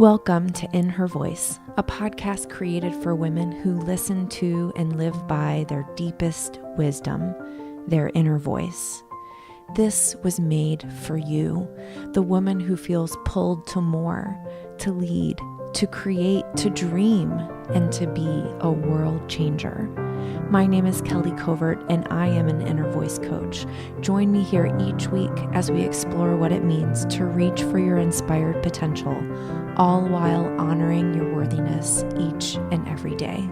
Welcome to In Her Voice, a podcast created for women who listen to and live by their deepest wisdom, their inner voice. This was made for you, the woman who feels pulled to more, to lead, to create, to dream, and to be a world changer. My name is Kelly Covert, and I am an inner voice coach. Join me here each week as we explore what it means to reach for your inspired potential, all while honoring your worthiness each and every day.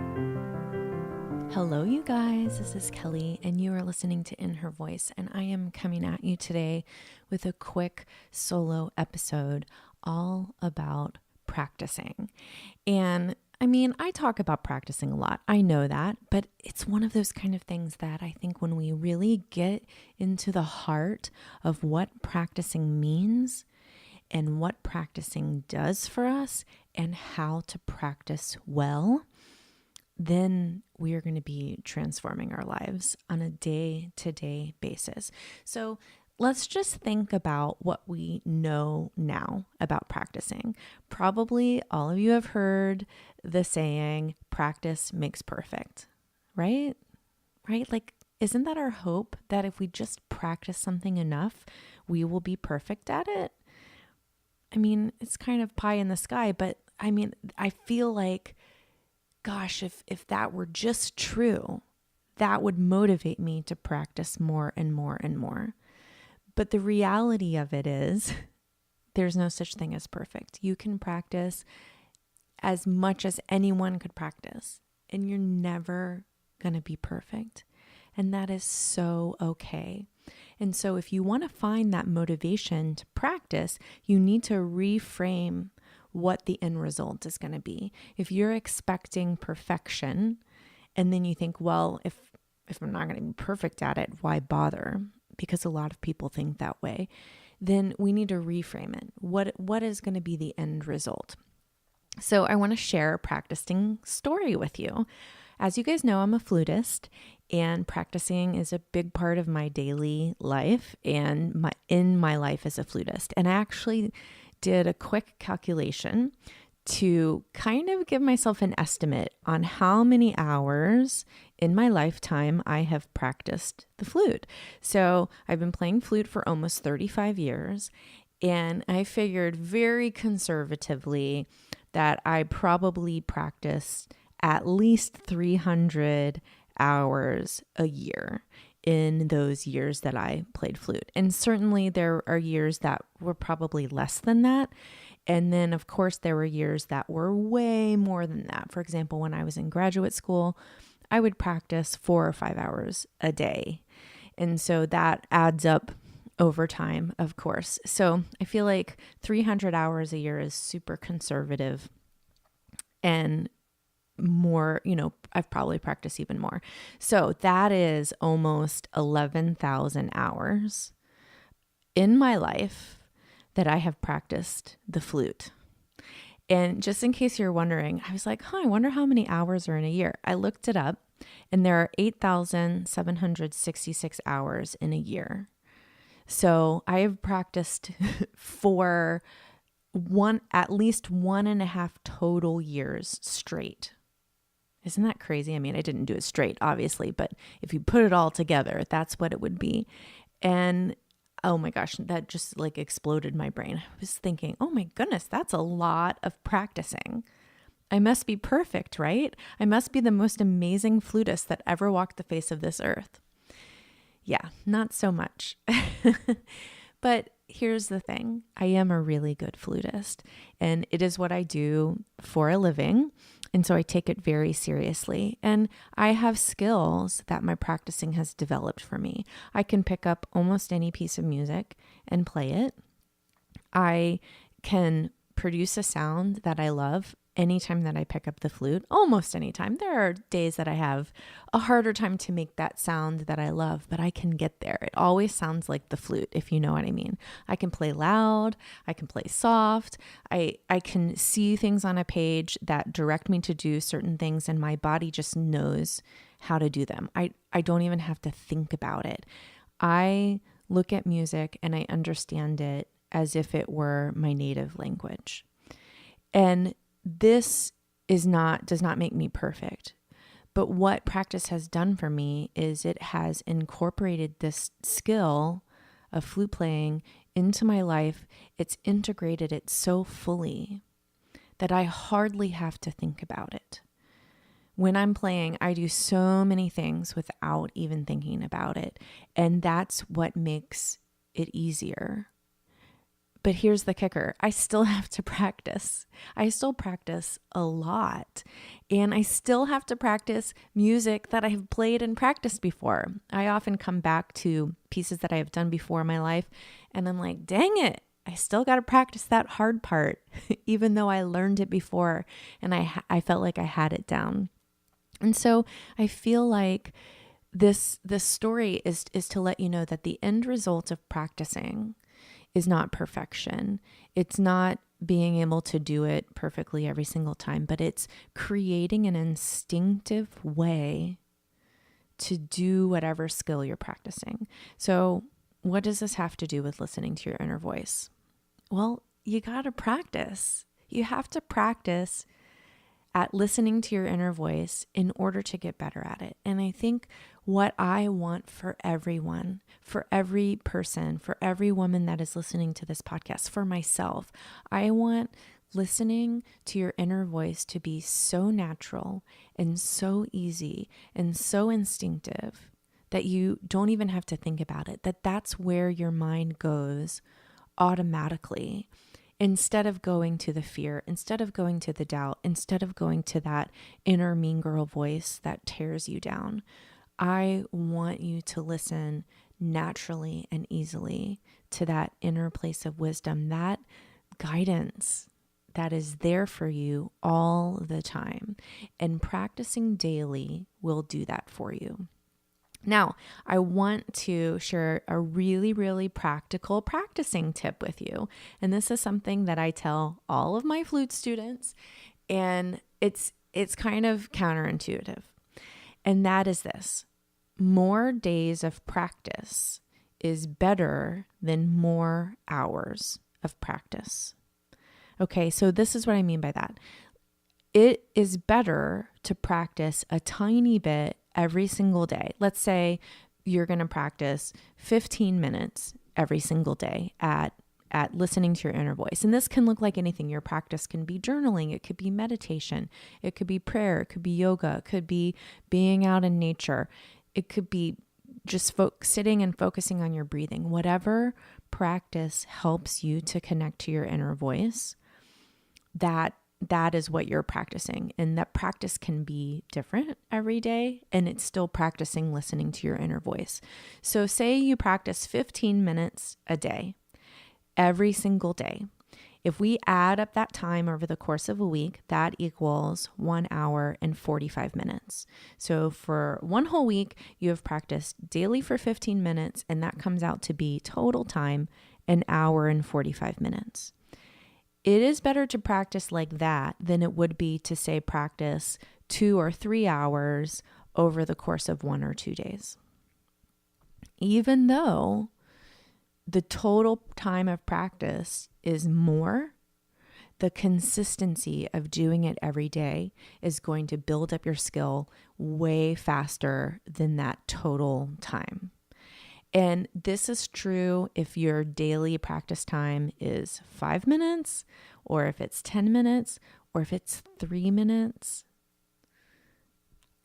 Hello, you guys. This is Kelly, and you are listening to In Her Voice, and I am coming at you today with a quick solo episode all about practicing. And I talk about practicing a lot. I know that, but it's one of those kind of things that I think when we really get into the heart of what practicing means and what practicing does for us and how to practice well, then we are going to be transforming our lives on a day-to-day basis. So let's just think about what we know now about practicing. Probably all of you have heard the saying, practice makes perfect, right? Right? Like, isn't that our hope that if we just practice something enough, we will be perfect at it? It's kind of pie in the sky, but I feel like, gosh, if that were just true, that would motivate me to practice more and more and more. But the reality of it is there's no such thing as perfect. You can practice as much as anyone could practice, and you're never going to be perfect. And that is so okay. And so if you want to find that motivation to practice, you need to reframe what the end result is going to be. If you're expecting perfection, and then you think, well, if I'm not going to be perfect at it, why bother? Because a lot of people think that way, then we need to reframe it. What is going to be the end result? So I want to share a practicing story with you. As you guys know, I'm a flutist, and practicing is a big part of my daily life and in my life as a flutist. And I actually did a quick calculation to kind of give myself an estimate on how many hours in my lifetime I have practiced the flute. So I've been playing flute for almost 35 years, and I figured very conservatively that I probably practiced at least 300 hours a year in those years that I played flute. And certainly there are years that were probably less than that. And then, of course, there were years that were way more than that. For example, when I was in graduate school, I would practice 4 or 5 hours a day. And so that adds up over time, of course. So I feel like 300 hours a year is super conservative, and more, I've probably practiced even more. So that is almost 11,000 hours in my life that I have practiced the flute. And just in case you're wondering, I was like, I wonder how many hours are in a year. I looked it up, and there are 8,766 hours in a year. So I have practiced for at least 1.5 total years straight. Isn't that crazy? I didn't do it straight, obviously, but if you put it all together, that's what it would be. And oh my gosh, that just exploded my brain. I was thinking, oh my goodness, that's a lot of practicing. I must be perfect, right? I must be the most amazing flutist that ever walked the face of this earth. Yeah, not so much. But here's the thing. I am a really good flutist, and it is what I do for a living. And so I take it very seriously. And I have skills that my practicing has developed for me. I can pick up almost any piece of music and play it. I can produce a sound that I love anytime that I pick up the flute, almost anytime. There are days that I have a harder time to make that sound that I love, but I can get there. It always sounds like the flute, if you know what I mean. I can play loud, I can play soft, I can see things on a page that direct me to do certain things, and my body just knows how to do them. I don't even have to think about it. I look at music and I understand it as if it were my native language. And this does not make me perfect. But what practice has done for me is it has incorporated this skill of flute playing into my life. It's integrated it so fully that I hardly have to think about it. When I'm playing, I do so many things without even thinking about it. And that's what makes it easier. But here's the kicker. I still have to practice. I still practice a lot. And I still have to practice music that I have played and practiced before. I often come back to pieces that I have done before in my life, and I'm like, dang it, I still got to practice that hard part, even though I learned it before and I felt like I had it down. And so I feel like this story is to let you know that the end result of practicing is not perfection. It's not being able to do it perfectly every single time, but it's creating an instinctive way to do whatever skill you're practicing. So what does this have to do with listening to your inner voice? Well, you got to practice. You have to practice at listening to your inner voice in order to get better at it. And I think what I want for everyone, for every person, for every woman that is listening to this podcast, for myself, I want listening to your inner voice to be so natural and so easy and so instinctive that you don't even have to think about it, that's where your mind goes automatically. Instead of going to the fear, instead of going to the doubt, instead of going to that inner mean girl voice that tears you down, I want you to listen naturally and easily to that inner place of wisdom, that guidance that is there for you all the time. And practicing daily will do that for you. Now, I want to share a really, really practical practicing tip with you. And this is something that I tell all of my flute students, and it's kind of counterintuitive. And that is this: more days of practice is better than more hours of practice. Okay, so this is what I mean by that. It is better to practice a tiny bit every single day. Let's say you're going to practice 15 minutes every single day at listening to your inner voice. And this can look like anything. Your practice can be journaling. It could be meditation. It could be prayer. It could be yoga. It could be being out in nature. It could be just sitting and focusing on your breathing. Whatever practice helps you to connect to your inner voice, that is what you're practicing. And that practice can be different every day, and it's still practicing listening to your inner voice. So say you practice 15 minutes a day, every single day. If we add up that time over the course of a week, that equals 1 hour and 45 minutes. So for one whole week, you have practiced daily for 15 minutes, and that comes out to be total time 1 hour and 45 minutes. It is better to practice like that than it would be to, say, practice 2 or 3 hours over the course of 1 or 2 days. Even though the total time of practice is more, the consistency of doing it every day is going to build up your skill way faster than that total time. And this is true if your daily practice time is 5 minutes, or if it's 10 minutes, or if it's 3 minutes.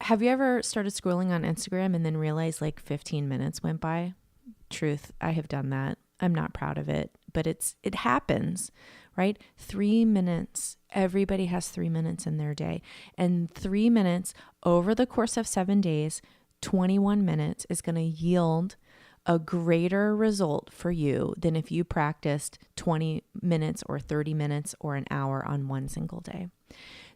Have you ever started scrolling on Instagram and then realized like 15 minutes went by? Truth, I have done that. I'm not proud of it, but it happens, right? 3 minutes. Everybody has 3 minutes in their day. And 3 minutes over the course of 7 days, 21 minutes is going to yield a greater result for you than if you practiced 20 minutes or 30 minutes or an hour on one single day.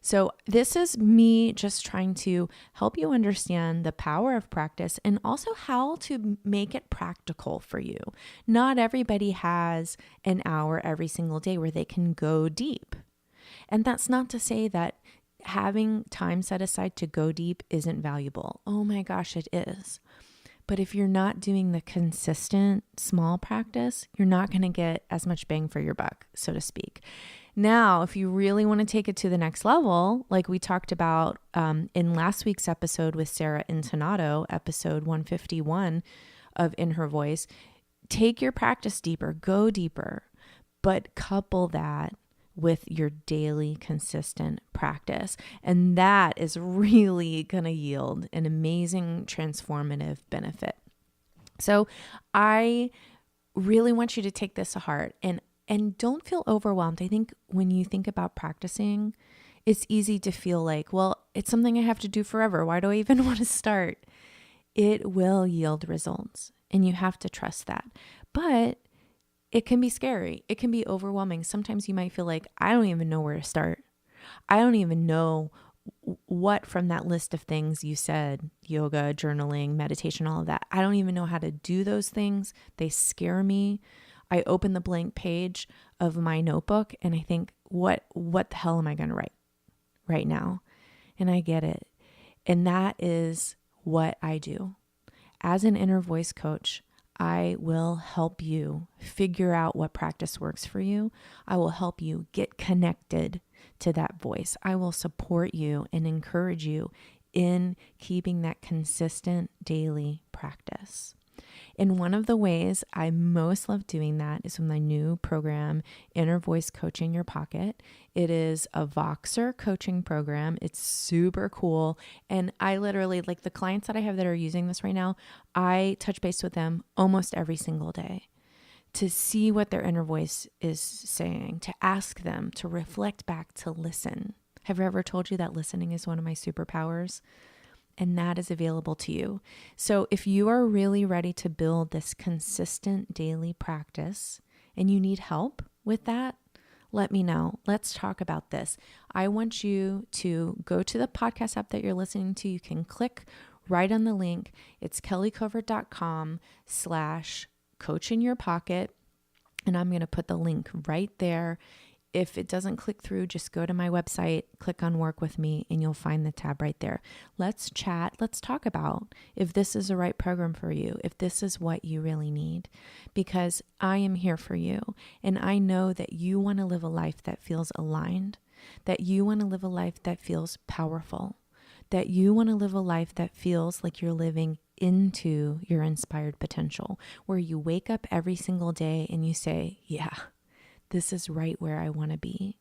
So this is me just trying to help you understand the power of practice and also how to make it practical for you. Not everybody has an hour every single day where they can go deep. And that's not to say that having time set aside to go deep isn't valuable. Oh my gosh, it is. But if you're not doing the consistent small practice, you're not going to get as much bang for your buck, so to speak. Now, if you really want to take it to the next level, like we talked about in last week's episode with Sarah Intonato, episode 151 of In Her Voice, take your practice deeper, go deeper, but couple that with your daily consistent practice. And that is really going to yield an amazing transformative benefit. So I really want you to take this to heart and don't feel overwhelmed. I think when you think about practicing, it's easy to feel like, well, it's something I have to do forever. Why do I even want to start? It will yield results, and you have to trust that. But it can be scary. It can be overwhelming. Sometimes you might feel like, I don't even know where to start. I don't even know what from that list of things you said, yoga, journaling, meditation, all of that. I don't even know how to do those things. They scare me. I open the blank page of my notebook and I think, what the hell am I going to write right now? And I get it. And that is what I do. As an inner voice coach, I will help you figure out what practice works for you. I will help you get connected to that voice. I will support you and encourage you in keeping that consistent daily practice. And one of the ways I most love doing that is with my new program, Inner Voice Coaching Your Pocket. It is a Voxer coaching program. It's super cool. And I literally, like the clients that I have that are using this right now, I touch base with them almost every single day to see what their inner voice is saying, to ask them, to reflect back, to listen. Have I ever told you that listening is one of my superpowers? And that is available to you. So if you are really ready to build this consistent daily practice and you need help with that, let me know. Let's talk about this. I want you to go to the podcast app that you're listening to. You can click right on the link. It's kellycovert.com/coachinyourpocket. And I'm going to put the link right there. If it doesn't click through, just go to my website, click on work with me, and you'll find the tab right there. Let's chat. Let's talk about if this is the right program for you, if this is what you really need, because I am here for you. And I know that you want to live a life that feels aligned, that you want to live a life that feels powerful, that you want to live a life that feels like you're living into your inspired potential, where you wake up every single day and you say, yeah, this is right where I want to be.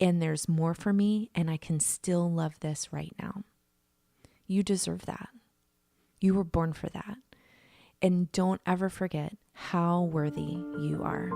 And there's more for me, and I can still love this right now. You deserve that. You were born for that. And don't ever forget how worthy you are.